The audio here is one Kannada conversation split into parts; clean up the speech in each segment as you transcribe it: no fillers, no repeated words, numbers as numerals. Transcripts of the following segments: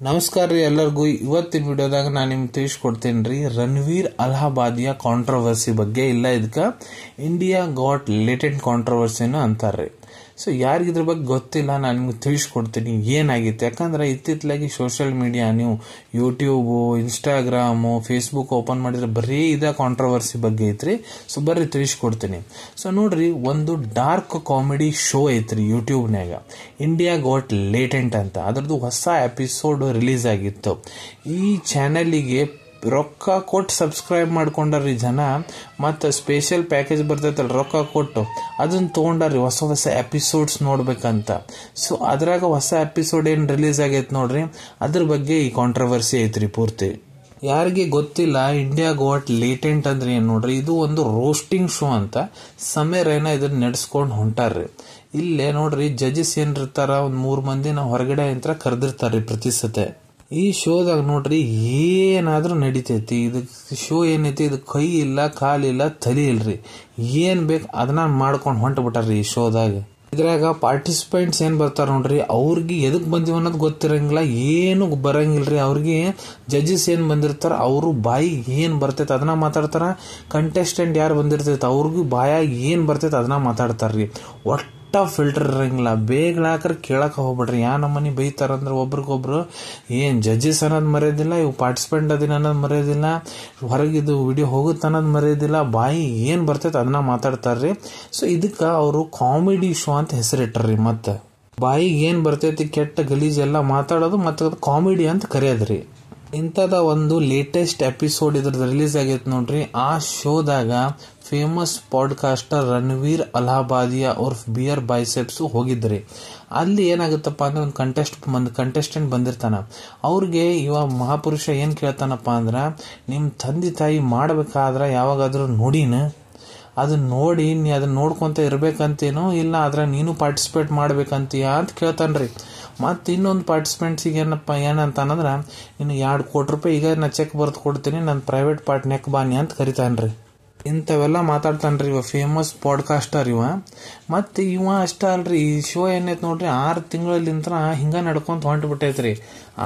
ನಮಸ್ಕಾರ ರೀ ಎಲ್ಲರಿಗೂ. ಇವತ್ತಿನ ವಿಡಿಯೋದಾಗ ನಾನು ನಿಮ್ಗೆ ತಿಳಿಸ್ಕೊಡ್ತೇನೆ ರೀ ರಣವೀರ್ ಅಲಹಾಬಾದಿಯ ಕಾಂಟ್ರವರ್ಸಿ ಬಗ್ಗೆ. ಇಲ್ಲ ಇದಕ್ಕೆ ಇಂಡಿಯಾ ಗಾಟ್ ಲೇಟೆಂಟ್ ಕಾಂಟ್ರವರ್ಸಿನ ಅಂತಾರೆ. ಸೊ ಯಾರಿಗಿದ್ರ ಬಗ್ಗೆ ಗೊತ್ತಿಲ್ಲ, ನಾನು ನಿಮ್ಗೆ ತಿಳಿಸ್ಕೊಡ್ತೀನಿ ಏನಾಗಿತ್ತು. ಯಾಕಂದ್ರೆ ಇತ್ತಿತ್ತಲಾಗಿ ಸೋಷಿಯಲ್ ಮೀಡಿಯಾ, ನೀವು ಯೂಟ್ಯೂಬು, ಇನ್ಸ್ಟಾಗ್ರಾಮು, ಫೇಸ್ಬುಕ್ ಓಪನ್ ಮಾಡಿದ್ರೆ ಬರೀ ಇದ ಕಾಂಟ್ರವರ್ಸಿ ಬಗ್ಗೆ ಐತ್ರಿ. ಸೊ ಬರ್ರಿ ತಿಳಿಸ್ಕೊಡ್ತೀನಿ. ಸೊ ನೋಡ್ರಿ, ಒಂದು ಡಾರ್ಕ್ ಕಾಮಿಡಿ ಶೋ ಐತ್ರಿ ಯೂಟ್ಯೂಬ್ನಾಗ, ಇಂಡಿಯಾ ಗಾಟ್ ಲೇಟೆಂಟ್ ಅಂತ. ಅದ್ರದ್ದು ಹೊಸ ಎಪಿಸೋಡ್ ರಿಲೀಸ್ ಆಗಿತ್ತು. ಈ ಚಾನಲಿಗೆ ರೊಕ್ಕ ಕೊಟ್ಟು ಸಬ್ಸ್ಕ್ರೈಬ್ ಮಾಡ್ಕೊಂಡ್ರಿ ಜನ. ಮತ್ತು ಸ್ಪೆಷಲ್ ಪ್ಯಾಕೇಜ್ ಬರ್ತೈತಲ್ಲ, ರೊಕ್ಕ ಕೊಟ್ಟು ಅದನ್ನ ತೊಗೊಂಡ್ರಿ ಹೊಸ ಹೊಸ ಎಪಿಸೋಡ್ಸ್ ನೋಡ್ಬೇಕಂತ. ಸೊ ಅದ್ರಾಗ ಹೊಸ ಎಪಿಸೋಡ್ ಏನು ರಿಲೀಸ್ ಆಗೈತೆ ನೋಡ್ರಿ, ಅದ್ರ ಬಗ್ಗೆ ಈ ಕಾಂಟ್ರವರ್ಸಿ ಐತ್ರಿ ಪೂರ್ತಿ. ಯಾರಿಗೆ ಗೊತ್ತಿಲ್ಲ ಇಂಡಿಯಾ ಗಾಟ್ ಲೇಟೆಂಟ್ ಅಂದ್ರೆ ಏನು ನೋಡ್ರಿ, ಇದು ಒಂದು ರೋಸ್ಟಿಂಗ್ ಶೋ ಅಂತ. ಸಮೀರ್ ರೈನಾ ಇದನ್ನ ನಡೆಸ್ಕೊಂಡು ಹೊಂಟಾರ್ರಿ. ಇಲ್ಲೇ ನೋಡ್ರಿ, ಜಡ್ಜಸ್ ಏನಿರ್ತಾರ ಒಂದು 3 ಮಂದಿನ ಹೊರಗಡೆ ಅಂತ ಕರೆದಿರ್ತಾರ್ರಿ ಪ್ರತಿ ಸತೆ. ಈ ಶೋದಾಗ ನೋಡ್ರಿ ಏನಾದ್ರೂ ನಡಿತೈತಿ. ಇದು ಶೋ ಏನೈತಿ, ಇದು ಕೈ ಇಲ್ಲ, ಕಾಲಿಲ್ಲ, ತಲೆ ಇಲ್ರಿ, ಏನ್ ಬೇಕು ಅದನ್ನ ಮಾಡ್ಕೊಂಡು ಹೊಂಟ ಬಿಟ್ಟಾರ್ರಿ ಈ ಶೋದಾಗ. ಇದ್ರಾಗ ಪಾರ್ಟಿಸಿಪೆಂಟ್ಸ್ ಏನ್ ಬರ್ತಾರ ನೋಡ್ರಿ, ಅವ್ರಿಗೆ ಎದಕ್ ಬಂದಿವ ಅನ್ನೋದು ಗೊತ್ತಿರಂಗಿಲ್ಲ, ಏನು ಬರಂಗಿಲ್ರಿ. ಅವ್ರಿಗೆ ಜಡ್ಜಸ್ ಏನ್ ಬಂದಿರ್ತಾರ ಅವರು ಬಾಯಿ ಏನ್ ಬರ್ತೈತೆ ಅದನ್ನ ಮಾತಾಡ್ತಾರ. ಕಂಟೆಸ್ಟೆಂಟ್ ಯಾರು ಬಂದಿರ್ತೈತೆ ಅವ್ರಿಗೂ ಬಾಯಾಗ ಏನ್ ಬರ್ತೈತೆ ಅದನ್ನ ಮಾತಾಡ್ತಾರ್ರಿ. ಒಟ್ಟ ಫಿಲ್ಟರ್ ಇರಂಗಿಲ್ಲ. ಬೇಗ ಹಾಕ್ರೆ ಕೇಳಕ್ ಹೋಗ್ಬಿಡ್ರಿ, ಯಾ ನಮ್ಮನಿ ಬೈತಾರಂದ್ರೆ ಒಬ್ರಿಗೊಬ್ರು. ಏನ್ ಜಡ್ಜಸ್ ಅನ್ನೋದು ಮರೆಯೋದಿಲ್ಲ, ಇವು ಪಾರ್ಟಿಸಿಪೆಂಟ್ ಅದಿನ ಅನ್ನೋದು ಮರೆಯೋದಿಲ್ಲ, ಹೊರಗಿದು ವಿಡಿಯೋ ಹೋಗುತ್ತೆ ಅನ್ನೋದು ಮರೆಯೋದಿಲ್ಲ. ಬಾಯಿ ಏನ್ ಬರ್ತೈತೆ ಅದನ್ನ ಮಾತಾಡ್ತಾರ್ರಿ. ಸೊ ಇದಕ್ಕ ಅವರು ಕಾಮಿಡಿ ಶೋ ಅಂತ ಹೆಸರಿಟ್ಟಾರ್ರಿ. ಮತ್ತೆ ಬಾಯಿಗೆ ಏನ್ ಬರ್ತೈತಿ ಕೆಟ್ಟ ಗಲೀಜ್ ಎಲ್ಲ ಮಾತಾಡೋದು, ಮತ್ತೆ ಕಾಮಿಡಿ ಅಂತ ಕರೆಯೋದ್ರಿ. ಇಂಥದ ಒಂದು ಲೇಟೆಸ್ಟ್ ಎಪಿಸೋಡ್ ಇದ್ರದ್ದು ರಿಲೀಸ್ ಆಗೈತೆ ನೋಡ್ರಿ. ಆ ಶೋದಾಗ ಫೇಮಸ್ ಪಾಡ್ಕಾಸ್ಟರ್ ರಣವೀರ್ ಅಲಹಾಬಾದಿಯ ಅವ್ರ ಬಿಯರ್ ಬೈಸೆಪ್ಸ್ ಹೋಗಿದ್ರಿ. ಅಲ್ಲಿ ಏನಾಗುತ್ತಪ್ಪ ಅಂದ್ರೆ ಒಂದು ಕಂಟೆಸ್ಟೆಂಟ್ ಬಂದಿರ್ತಾನ. ಅವ್ರಿಗೆ ಇವ ಮಹಾಪುರುಷ ಏನ್ ಕೇಳ್ತಾನಪ್ಪ ಅಂದ್ರ, ನಿಮ್ ತಂದೆ ತಾಯಿ ಮಾಡ್ಬೇಕಾದ್ರ ಯಾವಾಗಾದ್ರೂ ನೋಡಿನ, ಅದನ್ನ ನೋಡಿ ನೀ ಅದನ್ನ ನೋಡ್ಕೊಂತ ಇರ್ಬೇಕಂತೇನೋ, ಇಲ್ಲ ಅದ್ರ ನೀನು ಪಾರ್ಟಿಸಿಪೇಟ್ ಮಾಡ್ಬೇಕಂತೀಯ ಅಂತ ಕೇಳ್ತಾನ್ರಿ. ಮತ್ತು ಇನ್ನೊಂದು ಪಾರ್ಟಿಸಿಪೆಂಟ್ಸಿಗೆ ಏನಂತಾನಂದ್ರ, ನೀನು 2 ಕೋಟಿ ರೂಪಾಯಿ ಈಗ ನಾ ಚೆಕ್ ಬರ್ದು ಕೊಡ್ತೀನಿ, ನನ್ನ ಪ್ರೈವೇಟ್ ಪಾರ್ಟ್ ನೆಕ್ ಬಾನಿ ಅಂತ ಕರಿತಾನ್ರಿ. ಇಂಥವೆಲ್ಲ ಮಾತಾಡ್ತಾನ್ರಿ ಇವ ಫೇಮಸ್ ಪಾಡ್ಕಾಸ್ಟರ್ ಇವ. ಮತ್ತು ಇವ ಅಷ್ಟ ಅಲ್ರಿ, ಈ ಶೋ ಏನೈತೆ ನೋಡ್ರಿ 6 ತಿಂಗಳಲ್ಲಿಂತ ಹಿಂಗ ನಡ್ಕೊಂತ ಹೊಂಟು ಬಿಟ್ಟೈತ್ರಿ.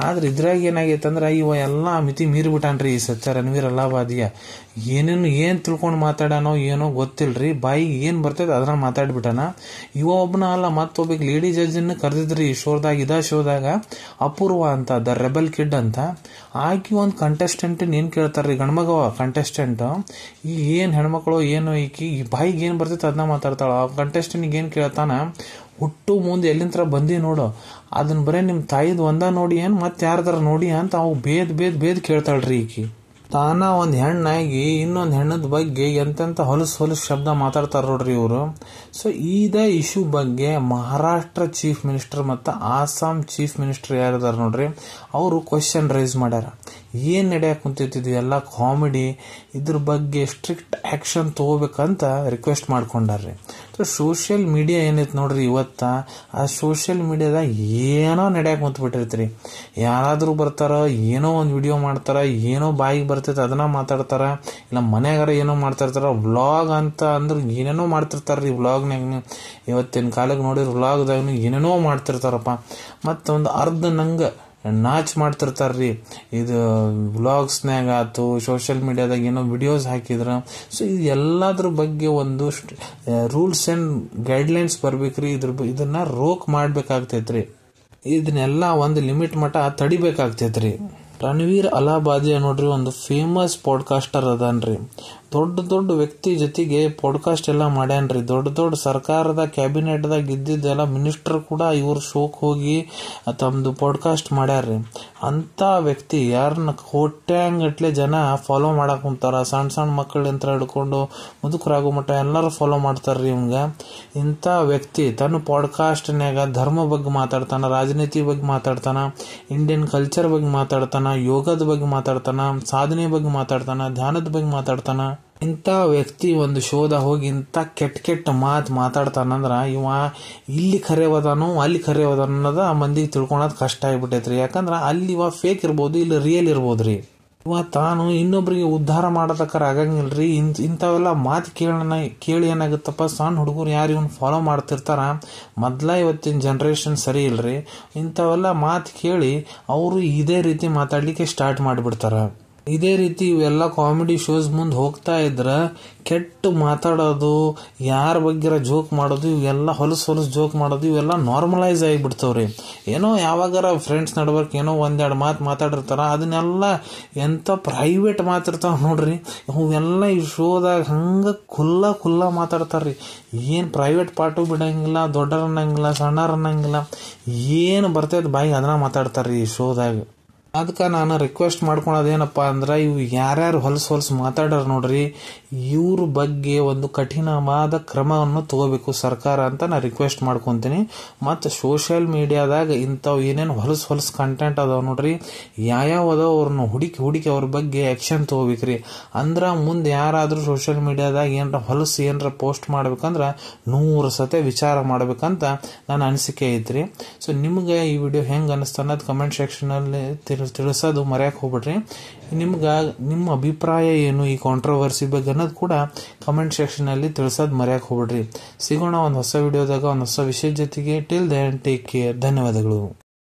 ಆದ್ರೆ ಇದ್ರಾಗ ಏನಾಗೈತೆ ಅಂದ್ರೆ ಇವ ಎಲ್ಲಾ ಮಿತಿ ಮೀರಿ ಬಿಟ್ಟಾನ್ರಿ ಈ ಸತ್ಯ ರಣವೀರ್ ಅಲಹಾಬಾದಿಯ. ಏನ್ ತಿಳ್ಕೊಂಡು ಮಾತಾಡಾನೋ ಏನೋ ಗೊತ್ತಿಲ್ರಿ, ಬಾಯಿಗೆ ಏನ್ ಬರ್ತೈತೆ ಅದನ್ನ ಮಾತಾಡ್ಬಿಟ್ಟಾನ. ಇವ ಒಬ್ಬನ ಅಲ್ಲ, ಮತ್ತೊಬ್ಬ ಲೇಡಿ ಜಡ್ಜ್ ಕರೆದಿದ್ರಿ ಈ ಶೋದಾಗ ಅಪೂರ್ವ ಅಂತ, ದ ರೆಬಲ್ ಕಿಡ್ ಅಂತ. ಆಕಿ ಒಂದು ಕಂಟೆಸ್ಟೆಂಟ್ ಏನ್ ಕೇಳ್ತಾರ್ರಿ, ಗಂಡ್ಮಗವ ಕಂಟೆಸ್ಟೆಂಟ್, ಈ ಏನ್ ಹೆಣ್ಮಕ್ಳು ಏನೋ ಈಕಿ ಈ ಬಾಯಿಗೆ ಏನ್ ಬರ್ತೈತೆ ಅದನ್ನ ಮಾತಾಡ್ತಾಳ. ಆ ಕಂಟೆಸ್ಟೆಂಟ್ ಏನ್ ಕೇಳ್ತಾನ, ಹುಟ್ಟು ಮುಂದೆ ಎಲ್ಲಿಂತ್ರ ಬಂದಿ ನೋಡು, ಅದನ್ನ ಬರೇ ನಿಮ್ ತಾಯಿದ್ ಒಂದ ನೋಡಿ ಏನ್ ಮತ್ತೆ ಯಾರ್ದಾರ ನೋಡಿ ಅಂತ ಅವು ಬೇದ್ ಕೇಳ್ತಾಳ್ರಿ ಈಕಿ. ತಾನ ಒಂದ್ ಹೆಣ್ಣಾಗಿ ಇನ್ನೊಂದ್ ಹೆಣ್ಣದ ಬಗ್ಗೆ ಎಂತೆಂತ ಹೊಲಸು ಶಬ್ದ ಮಾತಾಡ್ತಾರ ನೋಡ್ರಿ ಇವರು. ಸೊ ಇದ ಇಶ್ಯೂ ಬಗ್ಗೆ ಮಹಾರಾಷ್ಟ್ರ ಚೀಫ್ ಮಿನಿಸ್ಟರ್ ಮತ್ತು ಆಸಾಂ ಚೀಫ್ ಮಿನಿಸ್ಟರ್ ಯಾರಿದಾರ ನೋಡ್ರಿ, ಅವರು ಕ್ವಶನ್ ರೈಸ್ ಮಾಡ್ಯಾರ. ಏನ್ ನಡೆಯಕ್ ಕುಂತೈತಿ ಎಲ್ಲ ಕಾಮಿಡಿ, ಇದ್ರ ಬಗ್ಗೆ ಸ್ಟ್ರಿಕ್ಟ್ ಆಕ್ಷನ್ ತಗೋಬೇಕಂತ ರಿಕ್ವೆಸ್ಟ್ ಮಾಡ್ಕೊಂಡಾರ್ರಿ. ಸೊ ಸೋಷಿಯಲ್ ಮೀಡಿಯಾ ಏನೈತಿ ನೋಡ್ರಿ ಇವತ್ತ, ಆ ಸೋಷಿಯಲ್ ಮೀಡಿಯಾದಾಗ ಏನೋ ನಡೆಯಕ್ ಕುಂತ್ಬಿಟ್ಟಿರ್ತೀರಿ. ಯಾರಾದ್ರೂ ಬರ್ತಾರ, ಏನೋ ಒಂದು ವಿಡಿಯೋ ಮಾಡ್ತಾರ, ಏನೋ ಬಾಯಿಗೆ ಬರ್ತೈತೆ ಅದನ್ನ ಮಾತಾಡ್ತಾರ, ಇಲ್ಲ ಮನ್ಯಾಗಾರ ಏನೋ ಮಾಡ್ತಿರ್ತಾರ. ವ್ಲಾಗ್ ಅಂತ ಅಂದ್ರೆ ಏನೇನೋ ಮಾಡ್ತಿರ್ತಾರ್ರಿ. ವ್ಲಾಗ್ನಾಗ ಇವತ್ತಿನ ಕಾಲಕ್ಕೆ ನೋಡಿದ್ರೆ ವ್ಲಾಗ್ದಾಗ ಏನೇನೋ ಮಾಡ್ತಿರ್ತಾರಪ್ಪ. ಮತ್ತೊಂದು ಅರ್ಧ ನಂಗ ನಾಚ್ ಮಾಡ್ತಿರ್ತಾರ್ರಿ. ಇದು ವ್ಲಾಗ್ಸ್ನಾಗ ಆತು, ಸೋಷಿಯಲ್ ಮೀಡಿಯಾದಾಗ ಏನೋ ವಿಡಿಯೋಸ್ ಹಾಕಿದ್ರ. ಸೊ ಇದು ಎಲ್ಲದ್ರ ಬಗ್ಗೆ ಒಂದು ರೂಲ್ಸ್ ಅಂಡ್ ಗೈಡ್ಲೈನ್ಸ್ ಬರ್ಬೇಕ್ರಿ. ಇದನ್ನ ರೋಕ್ ಮಾಡ್ಬೇಕಾಗ್ತೈತ್ರಿ. ಇದನ್ನೆಲ್ಲ ಒಂದು ಲಿಮಿಟ್ ಮಟ್ಟ ತಡಿಬೇಕಾಗ್ತೈತ್ರಿ. ರಣವೀರ್ ಅಲಹಾಬಾದಿಯ ನೋಡ್ರಿ ಒಂದು ಫೇಮಸ್ ಪಾಡ್ಕಾಸ್ಟರ್ ಅದಾನ್ರಿ. ದೊಡ್ಡ ವ್ಯಕ್ತಿ ಜೊತೆಗೆ ಪಾಡ್ಕಾಸ್ಟ್ ಎಲ್ಲ ಮಾಡ್ಯಾನ್ರಿ. ದೊಡ್ಡ ಸರ್ಕಾರದ ಕ್ಯಾಬಿನೆಟ್ದಾಗ ಇದ್ದಿದ್ದೆಲ್ಲ ಮಿನಿಸ್ಟರ್ ಕೂಡ ಇವ್ರ ಶೋಕ್ ಹೋಗಿ ತಮ್ದು ಪಾಡ್ಕಾಸ್ಟ್ ಮಾಡ್ಯಾರ್ರಿ. ಅಂತ ವ್ಯಕ್ತಿ ಯಾರನ್ನ ಕೋಟ್ಯಾಂಗಟ್ಲೆ ಜನ ಫಾಲೋ ಮಾಡಕ್ ಕುಂತಾರ. ಸಣ್ಣ ಮಕ್ಕಳಿಂದ ಹಿಡ್ಕೊಂಡು ಮುದುಕರಾಗೋ ಮಟ್ಟ ಎಲ್ಲರೂ ಫಾಲೋ ಮಾಡ್ತಾರ್ರಿ ಇವಂಗ. ಇಂಥ ವ್ಯಕ್ತಿ ತನ್ನ ಪಾಡ್ಕಾಸ್ಟ್ನ್ಯಾಗ ಧರ್ಮ ಬಗ್ಗೆ ಮಾತಾಡ್ತಾನ, ರಾಜನೀತಿ ಬಗ್ಗೆ ಮಾತಾಡ್ತಾನ, ಇಂಡಿಯನ್ ಕಲ್ಚರ್ ಬಗ್ಗೆ ಮಾತಾಡ್ತಾನ, ಯೋಗದ ಬಗ್ಗೆ ಮಾತಾಡ್ತಾನ, ಸಾಧನೆ ಬಗ್ಗೆ ಮಾತಾಡ್ತಾನ, ಧ್ಯಾನದ ಬಗ್ಗೆ ಮಾತಾಡ್ತಾನ. ಇಂಥ ವ್ಯಕ್ತಿ ಒಂದು ಶೋದ ಹೋಗಿ ಇಂಥ ಕೆಟ್ಟ ಮಾತಾಡ್ತಾನಂದ್ರ ಇವ ಇಲ್ಲಿ ಖರೇವದಾನೋ ಅಲ್ಲಿ ಖರೇವದಾನ ಅನ್ನೋದ ಮಂದಿಗೆ ತಿಳ್ಕೊಳೋದು ಕಷ್ಟ ಆಗ್ಬಿಟ್ಟೈತ್ರಿ. ಯಾಕಂದ್ರ ಅಲ್ಲಿ ಇವ ಫೇಕ್ ಇರ್ಬೋದು, ಇಲ್ಲಿ ರಿಯಲ್ ಇರ್ಬೋದ್ರಿ. ತಾನು ಇನ್ನೊಬ್ರಿಗೆ ಉದ್ಧಾರ ಮಾಡೋದಕ್ಕಾರ ಆಗಂಗಿಲ್ರಿ. ಇಂಥವೆಲ್ಲ ಮಾತು ಕೇಳಿ ಏನಾಗುತ್ತಪ್ಪ, ಸಣ್ಣ ಹುಡುಗರು ಯಾರು ಇವನ್ ಫಾಲೋ ಮಾಡ್ತಿರ್ತಾರ, ಮೊದ್ಲ ಇವತ್ತಿನ ಜನ್ರೇಷನ್ ಸರಿ ಇಲ್ರಿ, ಇಂಥವೆಲ್ಲ ಮಾತು ಕೇಳಿ ಅವರು ಇದೇ ರೀತಿ ಮಾತಾಡ್ಲಿಕ್ಕೆ ಸ್ಟಾರ್ಟ್ ಮಾಡಿಬಿಡ್ತಾರ. ಇದೇ ರೀತಿ ಇವೆಲ್ಲ ಕಾಮಿಡಿ ಶೋಸ್ ಮುಂದೆ ಹೋಗ್ತಾ ಇದ್ರ ಕೆಟ್ಟ ಮಾತಾಡೋದು, ಯಾರ ಬಗ್ಗೆ ಜೋಕ್ ಮಾಡೋದು, ಇವೆಲ್ಲ ಹೊಲಸು ಜೋಕ್ ಮಾಡೋದು ಇವೆಲ್ಲ ನಾರ್ಮಲೈಸ್ ಆಗಿಬಿಡ್ತಾವ್ರಿ. ಏನೋ ಯಾವಾಗಾರ ಫ್ರೆಂಡ್ಸ್ ನಡ್ಬರ್ಕ್ ಏನೋ ಒಂದೆರಡು ಮಾತಾಡಿರ್ತಾರ, ಅದನ್ನೆಲ್ಲ ಎಂತ ಪ್ರೈವೇಟ್ ಮಾತಿರ್ತಾವ ನೋಡ್ರಿ, ಅವೆಲ್ಲ ಈ ಶೋದಾಗ ಹಂಗ ಖುಲ್ಲಾ ಮಾತಾಡ್ತಾರ್ರಿ. ಏನ್ ಪ್ರೈವೇಟ್ ಪಾರ್ಟು ಬಿಡಂಗಿಲ್ಲ, ದೊಡ್ಡರ ಅನ್ನಂಗಿಲ್ಲ, ಸಣ್ಣರ ಅನ್ನಂಗಿಲ್ಲ, ಏನು ಬರ್ತೈತೆ ಬಾಯಿ ಅದನ್ನ ಮಾತಾಡ್ತಾರ್ರಿ ಈ ಶೋದಾಗ. ಅದಕ್ಕೆ ನಾನು ರಿಕ್ವೆಸ್ಟ್ ಮಾಡ್ಕೊಳೋದೇನಪ್ಪ ಅಂದ್ರೆ, ಇವು ಯಾರ್ಯಾರು ಹೊಲಸು ಮಾತಾಡ್ಯಾರ ನೋಡ್ರಿ, ಇವ್ರ ಬಗ್ಗೆ ಒಂದು ಕಠಿಣವಾದ ಕ್ರಮವನ್ನು ತಗೋಬೇಕು ಸರ್ಕಾರ ಅಂತ ನಾ ರಿಕ್ವೆಸ್ಟ್ ಮಾಡ್ಕೊತೀನಿ. ಮತ್ತು ಸೋಷಿಯಲ್ ಮೀಡಿಯಾದಾಗ ಇಂಥವು ಏನೇನು ಹೊಲಸು ಕಂಟೆಂಟ್ ಅದಾವ ನೋಡ್ರಿ, ಯಾವ್ಯಾವ ಅದಾವ ಅವ್ರನ್ನ ಹುಡುಕಿ ಅವ್ರ ಬಗ್ಗೆ ಆಕ್ಷನ್ ತಗೋಬೇಕ್ರಿ. ಅಂದ್ರ ಮುಂದೆ ಯಾರಾದ್ರೂ ಸೋಷಿಯಲ್ ಮೀಡಿಯಾದಾಗ ಏನರ ಪೋಸ್ಟ್ ಮಾಡ್ಬೇಕಂದ್ರ 100 ಸತೆ ವಿಚಾರ ಮಾಡ್ಬೇಕಂತ ನನ್ನ ಅನಿಸಿಕೆ ಐತ್ರಿ. ಸೊ ನಿಮ್ಗೆ ಈ ವಿಡಿಯೋ ಹೆಂಗ್ ಅನಿಸ್ತ ಅನ್ನೋದು ಕಮೆಂಟ್ ಸೆಕ್ಷನ್ ಅಲ್ಲಿ ತಿಳಿಸೋದು ಮರ್ಯಾಕ್ ಹೋಗ್ಬಿಡ್ರಿ. ನಿಮ್ಮ ಅಭಿಪ್ರಾಯ ಏನು ಈ ಕಾಂಟ್ರವರ್ಸಿ ಬಗ್ಗೆ ಅನ್ನೋದು ಕೂಡ ಕಮೆಂಟ್ ಸೆಕ್ಷನ್ ಅಲ್ಲಿ ತಿಳಿಸೋದು ಮರ್ಯಾಕ್ ಹೋಗ್ಬಿಡ್ರಿ. ಸಿಗೋಣ ಒಂದು ಹೊಸ ವಿಡಿಯೋದಾಗ ಒಂದು ಹೊಸ ವಿಷಯ ಜೊತೆಗೆ. Till then take care. ಧನ್ಯವಾದಗಳು.